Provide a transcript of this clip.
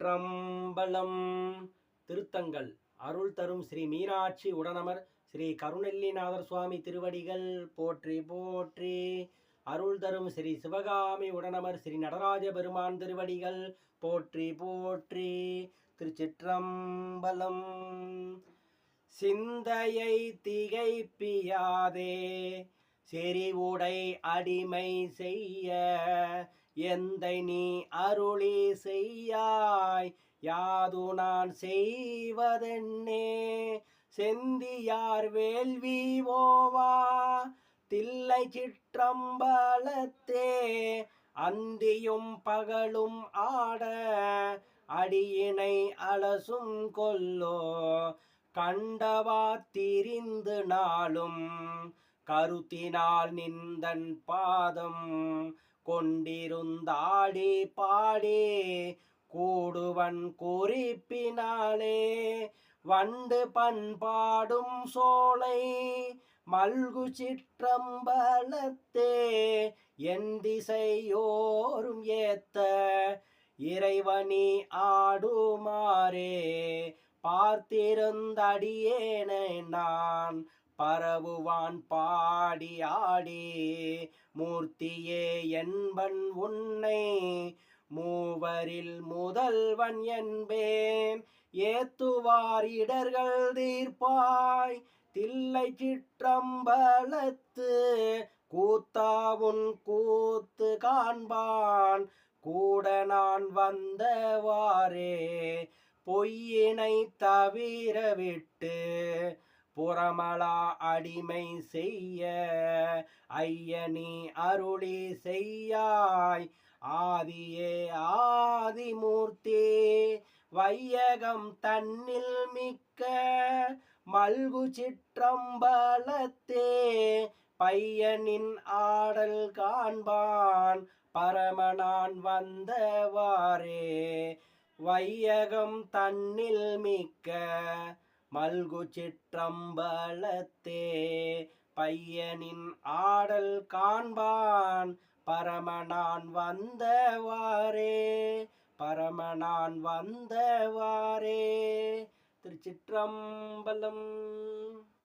திருச்சிற்றம்பலம். திருத்தங்கள் அருள் தரும் ஸ்ரீ மீனாட்சி உடனமர் ஸ்ரீ கருணெல்லிநாதர் சுவாமி திருவடிகள் போற்றி போற்றி. அருள் தரும் ஸ்ரீ சிவகாமி உடனமர் ஸ்ரீ நடராஜ பெருமான் திருவடிகள் போற்றி போற்றி. திருச்சிற்றம்பலம். சிந்தையை திகைப்பியாதே செறிவுடை அடிமை செய்ய எந்தை நீ அருளி செய்யாய் யாது நான் செய்வதென்னே. செந்தியார் வேள்வி ஓவா தில்லை சிற்றம்பலத்தே அந்தியும் பகலும் ஆட அடியினை அலசும் கொல்லோ கண்டவா திரிந்து நாளும் கருத்தினால் நிந்தன் பாதம் கொண்டிருந்தாடி பாடி கூடுவன் குறிப்பினாலே வண்டு பண்பாடும் சோலை மல்கு சிற்றம்பலத்தே என் திசையோரும் ஏத்த இறைவனி ஆடுமாறே பார்த்திருந்தடியேனை நான் பரவுவான் பாடி ஆடி மூர்த்தியே என்பன் உன்னை மூவரில் முதல்வன் என்பேன் ஏத்துவார் இடர்கள் தீர்ப்பாய் தில்லை சிற்றம்பலத்து கூத்தாவுன் கூத்து காண்பான் கூட நான் வந்தவாறே பொய்யினை தவிர விட்டு புறமலா அடிமை செய்ய ஐயனி அருளி செய்யாய் ஆதியே ஆதிமூர்த்தி வையகம் தன்னில் மிக்க மல்கு சிற்றம்பலத்தே பையனின் ஆடல் காண்பான் பரமனான் வந்தவாறே வையகம் தன்னில் மிக்க மல்கு சிற்றம்பலத்தே பையனின் ஆடல் காண்பான் பரமனான் வந்தவாறே பரமனான் வந்தவாறே. திருச்சிற்றம்பலம்.